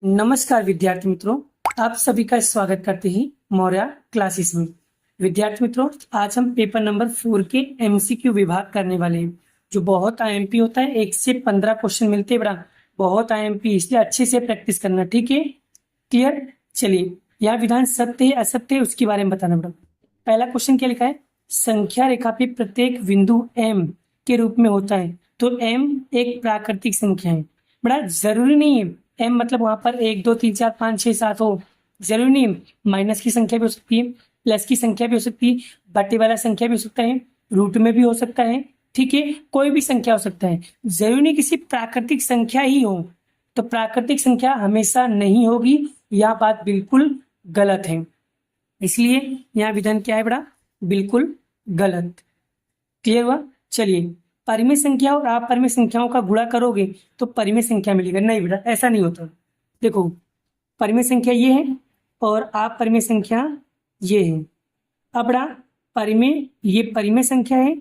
नमस्कार विद्यार्थी मित्रों, आप सभी का स्वागत करते हैं मौर्य क्लासेस में। विद्यार्थी मित्रों, आज हम पेपर नंबर 4 के एमसीक्यू विभाग करने वाले हैं। जो बहुत आईएमपी होता है, 1 से 15 क्वेश्चन मिलते हैं। बड़ा बहुत आईएमपी, इसलिए अच्छे से प्रैक्टिस करना, ठीक है? क्लियर? चलिए, यहाँ विधान सत्य है असत्य है उसके बारे में बताना। बड़ा पहला क्वेश्चन क्या लिखा है? संख्या रेखा पे प्रत्येक बिंदु एम के रूप में होता है, तो एम एक प्राकृतिक संख्या है। बड़ा जरूरी नहीं है एम मतलब वहां पर 1 2 3 4 5 6 7 हो, जरूरी नहीं है। माइनस की संख्या भी हो सकती है, प्लस की संख्या भी हो सकती है, बटे वाला संख्या भी हो सकता है, रूट में भी हो सकता है, ठीक है? कोई भी संख्या हो सकता है, जरूरी नहीं किसी प्राकृतिक संख्या ही हो। तो प्राकृतिक संख्या हमेशा नहीं होगी, यह बात बिल्कुल गलत है। इसलिए यहाँ विधान क्या है बड़ा? बिल्कुल गलत। क्लियर हुआ? चलिए, परिमेय संख्या और अपरिमेय संख्याओं का गुणा करोगे तो परिमेय संख्या मिलेगा। नहीं बेटा, ऐसा नहीं होता। देखो, परिमेय संख्या ये है और अपरिमेय संख्या ये है। अब बड़ा परिमेय, ये परिमेय संख्या है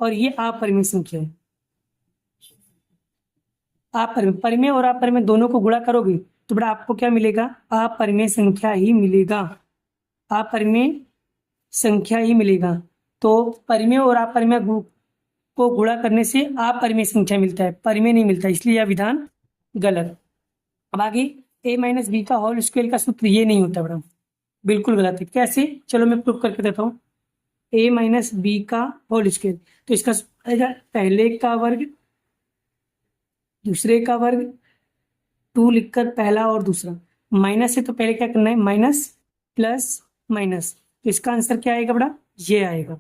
और ये अपरिमेय संख्या है। अपरिमेय, परिमेय और अपरिमेय दोनों को गुणा करोगे तो बड़ा आपको क्या मिलेगा? अपरिमेय संख्या ही मिलेगा। अपरिमेय संख्या ही मिलेगा। तो परिमेय और अपरिमेय को गुणा करने से अपरिमेय संख्या मिलता है, परिमेय नहीं मिलता, इसलिए यह विधान गलत। अब आगे, a माइनस बी का होल स्क्वायर का सूत्र ये नहीं होता बड़ा, बिल्कुल गलत है। कैसे? चलो मैं प्रूफ करके देता हूँ। a माइनस बी का होल स्क्वायर, तो इसका सूत्र आएगा पहले का वर्ग दूसरे का वर्ग, 2 लिखकर पहला और दूसरा, माइनस है तो पहले क्या करना है? माइनस प्लस माइनस, तो इसका आंसर क्या आएगा बड़ा? ये आएगा।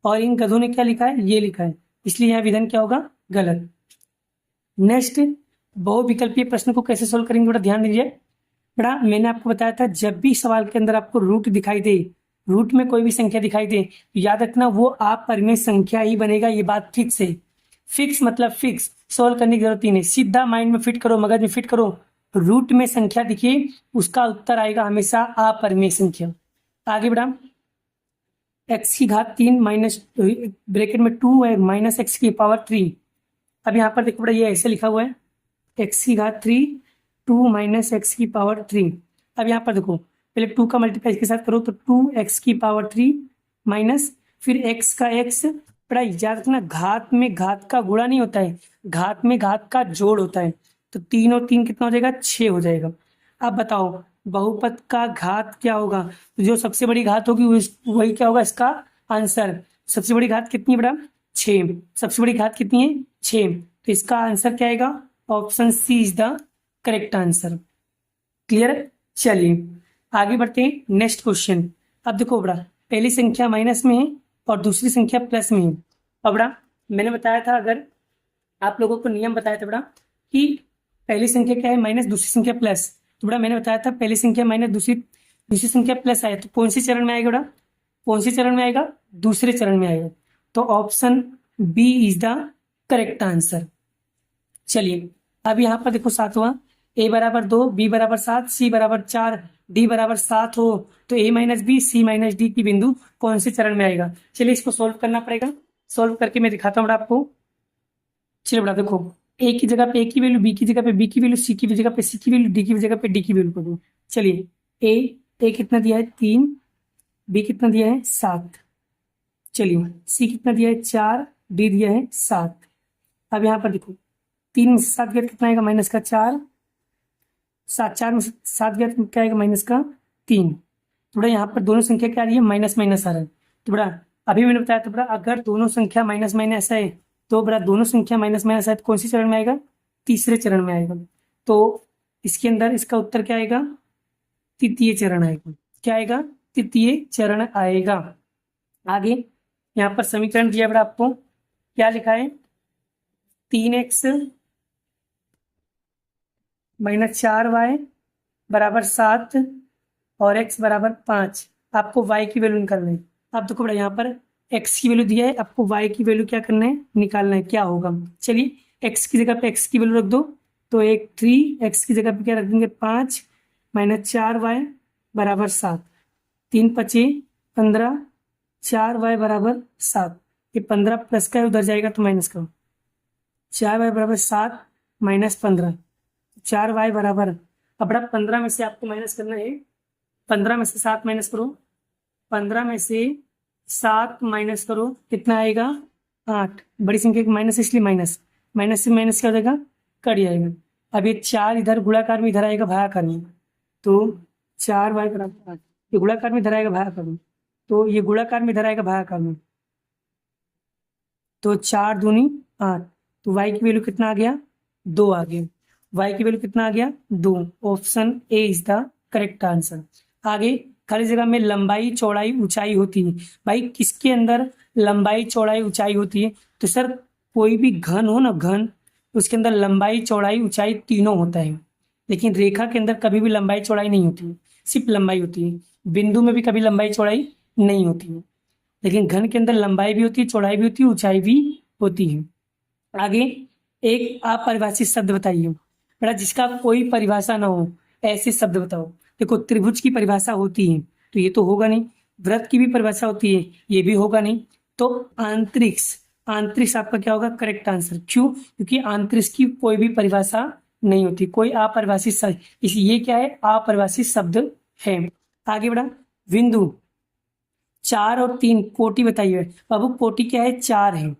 और इन गधों ने क्या लिखा है? ये लिखा है, इसलिए यह विधान क्या होगा? गलत। नेक्स्ट, बहुविकल्पीय प्रश्न को कैसे सोल्व करेंगे बड़ा ध्यान दीजिए। बड़ा मैंने आपको बताया था, जब भी सवाल के अंदर आपको रूट दिखाई दे, रूट में कोई भी संख्या दिखाई दे, याद रखना वो अपरिमेय संख्या ही बनेगा। ये बात फिक्स है। फिक्स मतलब फिक्स, सोल्व करने की जरूरत ही नहीं, सीधा माइंड में फिट करो, मगज में फिट करो। रूट में संख्या दिखे, उसका उत्तर आएगा हमेशा अपरिमेय संख्या। आगे बढ़ा, एक्स की घात 3 माइनस ब्रैकेट में 2 है माइनस एक्स की पावर 3। अब यहाँ पर देखो बड़ा, ये ऐसे लिखा हुआ है एक्स की घात 3 2 माइनस एक्स की पावर 3। अब यहाँ पर देखो, पहले 2 का मल्टीप्लाई इसके साथ करो तो 2x की पावर 3 माइनस फिर x का x। बड़ा याद रखना, घात में घात का गुणा नहीं होता है, घात में घात का जोड़ होता है। तो 3 और 3 कितना हो जाएगा? 6 हो जाएगा। अब बताओ, बहुपद का घात क्या होगा? तो जो सबसे बड़ी घात होगी वही क्या होगा इसका आंसर। सबसे बड़ी घात कितनी है बड़ा? 6। सबसे बड़ी घात कितनी है? 6। तो इसका आंसर क्या आएगा? Option C is the correct answer. Clear? चलिए आगे बढ़ते हैं, नेक्स्ट क्वेश्चन। अब देखो बड़ा, पहली संख्या माइनस में है और दूसरी संख्या प्लस में है। अब बड़ा मैंने बताया था, अगर आप लोगों को नियम बताया था बड़ा कि पहली संख्या क्या है? माइनस, दूसरी संख्या प्लस। तो बड़ा मैंने बताया था पहली संख्या माइनस, दूसरी दूसरी संख्या प्लस आए तो कौन सी चरण में आएगा बड़ा? कौन सी चरण में आएगा? दूसरे चरण में आएगा। तो option B is the correct answer. चलिए अब यहाँ पर देखो, सातवां, a बराबर 2 b बराबर 7 c बराबर 4 d बराबर 7 हो तो a minus B C minus D की बिंदु कौन से चरण में आएगा? चलिए इसको सोल्व करना पड़ेगा। सोल्व करके मैं दिखाता हूँ बड़ा आपको। चलिए बड़ा देखो, a की जगह पे a की वैल्यू, b की जगह पे b की वैल्यू, c की जगह पे c की वैल्यू, d की जगह पे d की वैल्यू कर दो। चलिए, a कितना दिया है? 3। b कितना दिया है? 7। चलिए, c कितना दिया है? 4। d दिया है 7। अब यहाँ पर देखो, 3 में से 7 गया कितना आएगा? माइनस का 4। 7, 4 में से 7 गया तो क्या आएगा? माइनस का 3। तो बड़ा यहाँ पर दोनों संख्या क्या आ रही है? माइनस माइनस आ रहा है। तो बड़ा अभी मैंने बताया था बड़ा, अगर दोनों संख्या माइनस माइनस है तो बड़ा दोनों संख्या माइनस माइनस है तो कौन सी चरण में आएगा? तीसरे चरण में आएगा। तो इसके अंदर इसका उत्तर क्या आएगा? तृतीय चरण आएगा। क्या आएगा? तृतीय चरण आएगा। आगे यहाँ पर समीकरण दिया बड़ा आपको, क्या लिखा है? 3x माइनस 4y बराबर 7 और x बराबर 5। आपको y की वैल्यू निकालना है। अब देखो बड़ा, यहाँ पर x की वैल्यू दिया है, आपको y की वैल्यू क्या करना है? निकालना है। क्या होगा? चलिए, x की जगह पे x की वैल्यू रख दो, तो एक 3, x की जगह पे क्या रख देंगे? 5 माइनस 4y बराबर 7। 3 पचे 15, 4y बराबर 7। ये 15 प्लस का है, उधर जाएगा तो माइनस का। 4y बराबर 7 माइनस 15, 4y बराबर, अब बेटा 15 में से आपको माइनस करना है, 15 में से 7 माइनस करो, 15 में से 7 माइनस करो, कितना आएगा 8। बड़ी संख्या की माइनस इसलिए माइनस, माइनस से माइनस क्या हो जाएगा, कट जाएगा। अब ये 4 इधर गुणाकार में इधर आएगा भागाकार में, तो 4y बराबर 8, ये गुणाकार में इधर आएगा भागाकार में, तो ये गुणाकार में इधर आएगा भागाकार में, तो 4 दूनी 8, तो y की वैल्यू कितना आ गया, 2 आ गया। y की वैल्यू कितना आ गया, 2। Option A is the correct answer. आगे खाली जगह में लंबाई चौड़ाई ऊंचाई होती है। भाई किसके अंदर लंबाई चौड़ाई ऊंचाई होती है, तो सर कोई भी घन हो ना, घन, उसके अंदर लंबाई चौड़ाई ऊंचाई तीनों होता है, लेकिन रेखा के अंदर कभी भी लंबाई चौड़ाई नहीं होती है, सिर्फ लंबाई होती है। बिंदु में भी कभी लंबाई चौड़ाई नहीं होती है, लेकिन घन के अंदर लंबाई भी होती है, चौड़ाई भी होती है, ऊंचाई भी होती है। आगे एक अपरिभाषित शब्द बताइए बेटा, जिसका कोई परिभाषा ना हो, ऐसे शब्द बताओ। देखो त्रिभुज की परिभाषा होती है, तो ये तो होगा नहीं। वृत्त की भी परिभाषा होती है, ये भी होगा नहीं। तो आंतरिक्ष, आंतरिक्ष आपका क्या होगा, करेक्ट आंसर। क्यों, क्योंकि आंतरिक्ष की कोई भी परिभाषा नहीं होती, कोई अपरिभाषित शब्द, ये क्या है, अपरिभाषित शब्द है। आगे बढ़ा, बिंदु 4 और 3 कोटि बताइए। बाबू कोटि क्या है, 4 है,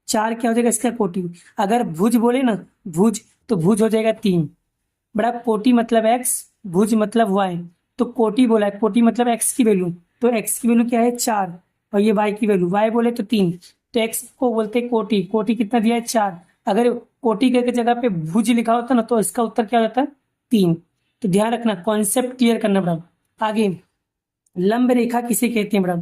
4 क्या हो जाएगा इसका कोटि। अगर भुज बोले ना, भुज, तो भुज हो जाएगा 3। बड़ा कोटि मतलब x, भुज मतलब y, तो कोटि बोला है, कोटि मतलब x की वैल्यू, तो x की वैल्यू क्या है 4, और ये y की वैल्यू, y बोले तो 3, तो x को बोलते हैं कोटि। कोटि कितना दिया है 4। अगर कोटि के जगह पे भुज लिखा होता ना, तो इसका उत्तर क्या होता है 3। तो ध्यान रखना, कॉन्सेप्ट क्लियर करना बड़ा। आगे लंब रेखा किसे कहते हैं बड़ा,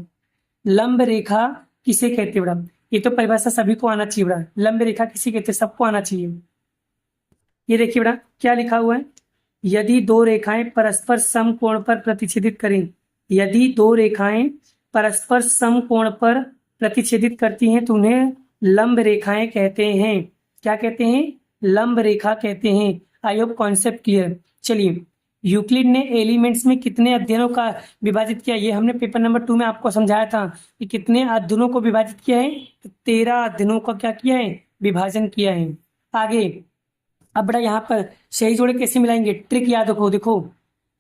लंब रेखा किसे कहते हैं बड़ा, ये तो परिभाषा सभी को आना चाहिए बड़ा। लंब रेखा किसे कहते हैं, सबको आना चाहिए। ये देखिए बेटा क्या लिखा हुआ है, यदि दो रेखाएं परस्पर समकोण पर प्रतिच्छेदित करें, यदि दो रेखाएं परस्पर समकोण पर प्रतिच्छेदित करती हैं तो उन्हें लंब रेखाएं कहते हैं। क्या कहते हैं, लंब रेखा कहते हैं। I hope concept clear. चलिए, यूक्लिड ने एलिमेंट्स में कितने अध्ययनों का विभाजित किया, ये हमने पेपर नंबर 2 में आपको समझाया था कि कितने अध्ययनों को विभाजित किया है, तो 13 अध्ययनों का क्या किया है, विभाजन किया है। आगे अब बड़ा यहाँ पर सही जोड़े कैसे मिलाएंगे, ट्रिक याद रखो। देखो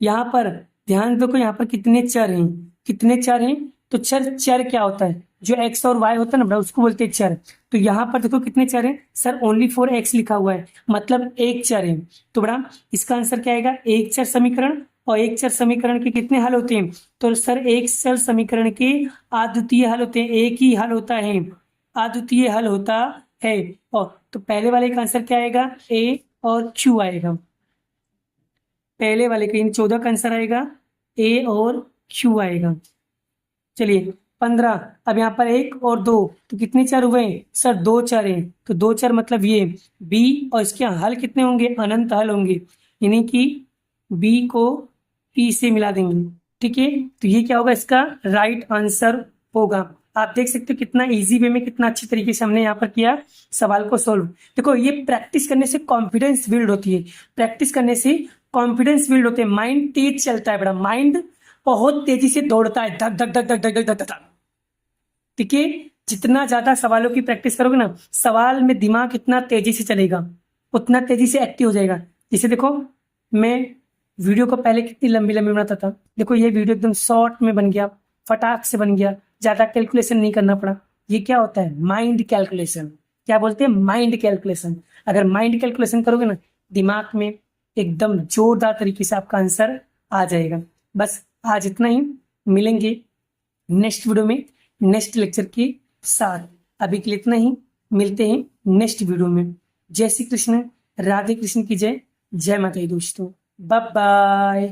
यहाँ पर ध्यान देखो, यहाँ पर कितने चर हैं, कितने चर हैं, तो चर, चर क्या होता है, जो x और y होता है ना बड़ा, उसको बोलते हैं चर। तो यहाँ पर देखो कितने चर हैं, सर ओनली फॉर x लिखा हुआ है, मतलब एक चर है। तो बड़ा इसका आंसर क्या आएगा, एक चर समीकरण। और एक चर समीकरण के कितने हल होते हैं, तो सर एक चर समीकरण के अद्वितीय हल होते हैं, एक ही हल होता है, अद्वितीय हल होता है। और तो पहले वाले का आंसर क्या आएगा, ए और क्यू आएगा। पहले वाले का इन 14 का आंसर आएगा ए और क्यू आएगा। चलिए 15, अब यहाँ पर 1 और 2, तो कितने चर हुए, सर 2 चर हैं, तो 2 चर मतलब ये बी, और इसके हल कितने होंगे, अनंत हल होंगे, यानी कि बी को पी से मिला देंगे। ठीक है, तो ये क्या होगा, इसका राइट आंसर होगा। आप देख सकते हो कितना इजी वे में, कितना अच्छी तरीके से हमने यहाँ पर किया सवाल को सोल्व। देखो ये प्रैक्टिस करने से कॉन्फिडेंस बिल्ड होती है, प्रैक्टिस करने से कॉन्फिडेंस बिल्ड होते हैं, माइंड तेज चलता है बड़ा, माइंड बहुत तेजी से दौड़ता है, धक धक धक धक धक धक धक। ठीक है, जितना ज्यादा सवालों की प्रैक्टिस करोगे ना, सवाल में दिमाग इतना तेजी से चलेगा, उतना तेजी से एक्टिव हो जाएगा। जैसे देखो मैं वीडियो को पहले कितनी लंबी लंबी बनाता था, देखो ये वीडियो एकदम शॉर्ट में बन गया, फटाक से बन गया, ज्यादा कैलकुलेशन नहीं करना पड़ा। ये क्या होता है, माइंड कैलकुलेशन। क्या बोलते हैं, माइंड कैलकुलेशन। अगर माइंड कैलकुलेशन करोगे ना, दिमाग में एकदम जोरदार तरीके से आपका आंसर आ जाएगा। बस आज इतना ही, मिलेंगे नेक्स्ट वीडियो में नेक्स्ट लेक्चर के साथ। अभी के लिए इतना ही, मिलते हैं नेक्स्ट वीडियो में। जय श्री कृष्ण, राधे कृष्ण की जय, जय माता दी दोस्तों, बाय बाय।